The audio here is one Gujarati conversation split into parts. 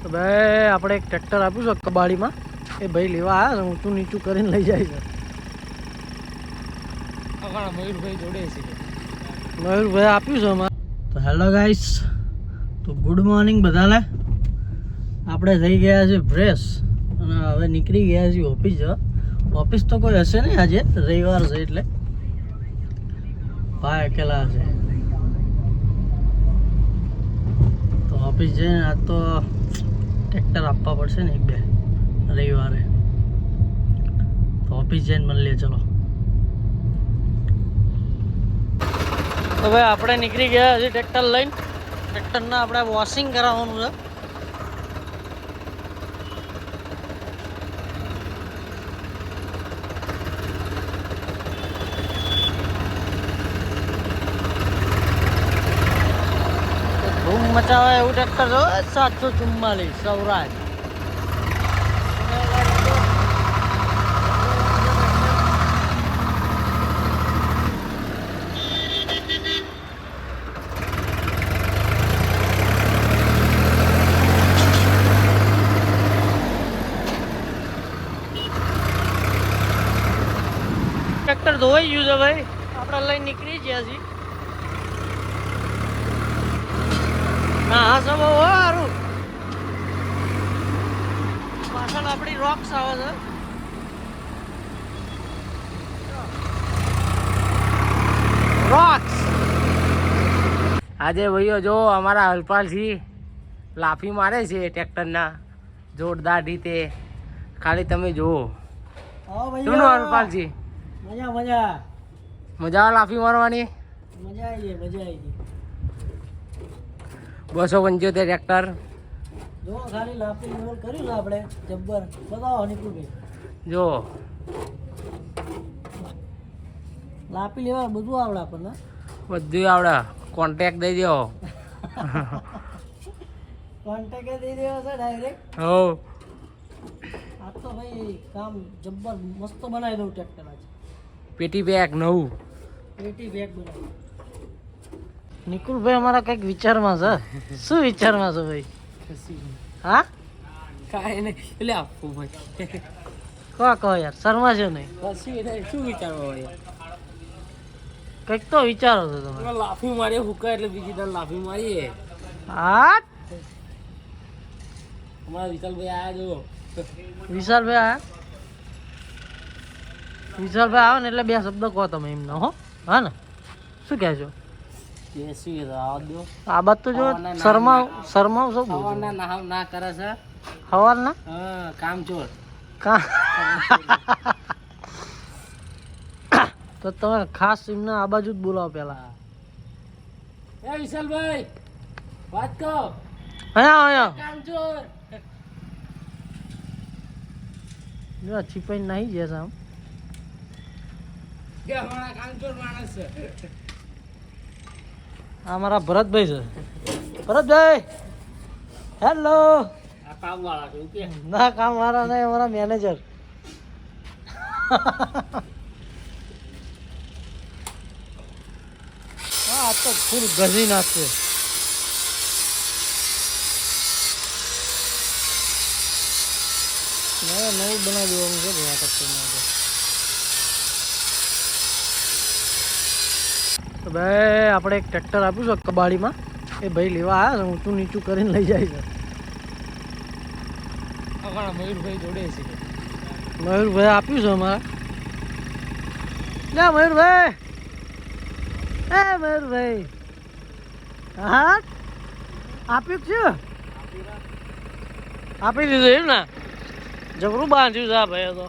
તો ભાઈ આપણે એક ટ્રેક્ટર આપ્યું છે કબાડીમાં, એ ભાઈ લેવા આવ્યા છે, ઊંચું નીચું કરીને લઈ જાય છે. મયુરભાઈ જોડે છે, મયુરભાઈ આપ્યું છે અમારે. તો હેલો ગાઈસ, તો ગુડ મોર્નિંગ બધાને. આપણે થઈ ગયા છે ફ્રેશ અને હવે નીકળી ગયા છીએ ઓફિસ. ઓફિસ તો કોઈ હશે નહીં આજે, રવિવાર છે એટલે ભાઈ અકેલા હશે. તો ઓફિસ જઈને આજ તો ટ્રેક્ટર આપવા પડશે ને એક બે રવિવારે. તો ઓફિસ જઈને મળીએ. ચલો તો ભાઈ આપણે નીકળી ગયા હજી ટ્રેક્ટર લઈને. ટ્રેક્ટરના આપણે વોશિંગ કરાવવાનું છે. ધૂમ મચાવે એવું ટ્રેક્ટર છે. 744 સૌરાજ. ટ્રેક્ટર ધોવાઈ ગયું છે ભાઈ, આપણે લઈને નીકળી ગયા છીએ. ના હા સબ સારું. પાછળ આપણી રોક્સ આવે છે. રોક્સ આજે ભાઈઓ જો અમારા હરપાલસિંહ લાફી મારે છે ટ્રેક્ટરના જોરદાર રીતે. ખાલી તમે જુઓ. હા ભાઈ શું હરપાલસિંહ, મજા મજા મજા લાફી મારવાની. મજા આવી ગઈ, મજા આવી ગઈ. 275 ટ્રેક્ટર જો ખાલી લાપી લેવલ કર્યું ને આપણે જબ્બર. બતાવો નિકુલભાઈ, જો લાપી લેવલ બધું આવડે આપણને. બધું આવડે. કોન્ટેક્ટ દઈ દો. કોન્ટેક્ટ દઈ દેવો છે ડાયરેક્ટ. હો આ તો ભાઈ કામ જબ્બર મસ્ત બનાવી દઉં ટ્રેક્ટર આજે. પેટી બેગ નવું. પેટી બેગ બનાવી. નિકુલભાઈ અમારા કંઈક વિચારમાં છે. શું વિચારમાં છે ભાઈ? હા કાંઈ નહીં, એટલે આપવું ભાઈ. કહો યાર, શર્મા છે નહીં. શું વિચારવા હોય? કંઈક તો વિચારો છો તમે. લાફી મારીએ હુકા એટલે બીજી દર લાફી મારીએ. હા અમારા વિશાલભાઈ આયા જો. વિશાલભાઈ આયા. વિશાલભાઈ આવે ને એટલે બે શબ્દ કહો તમે એમને. હો હા ને, શું કહે છો? આ બાત તો જો શરમાવ શું બોલું ના કરે છે સવારના કામચોર. તો તમે ખાસ એમને આ બાજુ જ બોલાવો પેલા. એ વિશાલભાઈ વાત કહો. અહીંયા કામચોર જો છીપાઈ નાહી જાય છે આમ. કે હમણાં કામચોર માણસ છે. આ મારા ભરતભાઈ છે. ભરતભાઈ હેલો. આ કામ વાળા છે કે ના કામ વાળા નહીં, અમારા મેનેજર. હા આ તો ફૂલ ગઝી નાખશે. નવું બનાવી દેવાનું છે ભાઈ આ ટ્રેક્ટરમાં. તો ભાઈ આપણે એક ટ્રેક્ટર આપ્યું છે કબાડીમાં, એ ભાઈ લેવા આવ્યા છે, ઊંચું નીચું કરીને લઈ જાય છે. અમારા મયુરભાઈ જોડે છે. મયુરભાઈ આપ્યું છે અમારે. લે મયુરભાઈ, એ મયુરભાઈ હા આપ્યું છે. આપી દીધું એમ ને? જબરું બાંધ્યું છે આ ભાઈ તો.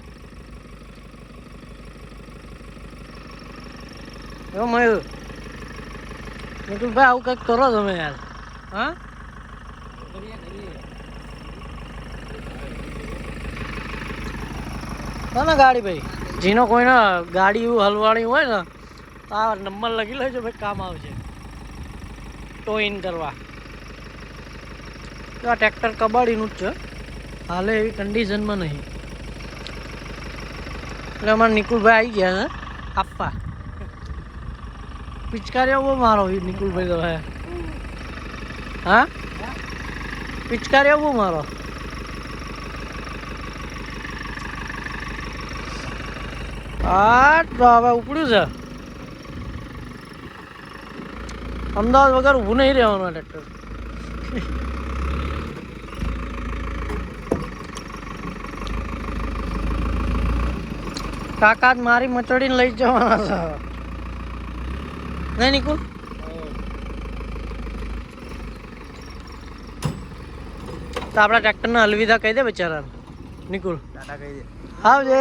મયુર નિકુલભાઈ આવું કંઈક કરો તમે યાર. હા ને ગાડી ભાઈ, જેનો કોઈને ગાડી એવું હલવાણી હોય ને તો આ નંબર લખી લેજો ભાઈ, કામ આવશે ટો ઇન કરવા. તો આ ટ્રેક્ટર કબાડીનું જ છે, હાલે એવી કન્ડિશનમાં નહીં. એટલે અમારા નિકુલભાઈ આવી ગયા છે આપવા. પિચકારીઓ બહુ મારો નિકુલભાઈ તો. હા પિચકારી આવું મારો આ તો હવે ઉપડ્યું છે. અમદાવાદ વગર ઊભું નહીં રહેવાનું ટ્રેક્ટર. કાકા જ મારી મચડીને લઈ જવાના છે નહીં નિકુલ? તો આપણા ટ્રેક્ટરને અલવિદા કહી દે બિચારાને. નિકુલ ટાટા કહી દે. આવજે.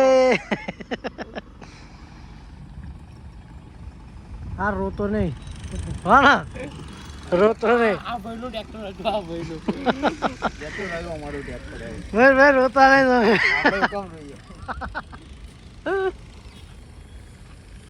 હા રોતો નહીં. હા ના રોતો નહીં. આ ભાઈનું ટ્રેક્ટર હતું, આ ભાઈનું ટ્રેક્ટર આવ્યું અમારું ટ્રેક્ટર. ભાઈ રોતા નહીં તમે. આપણે કેમ રહીએ?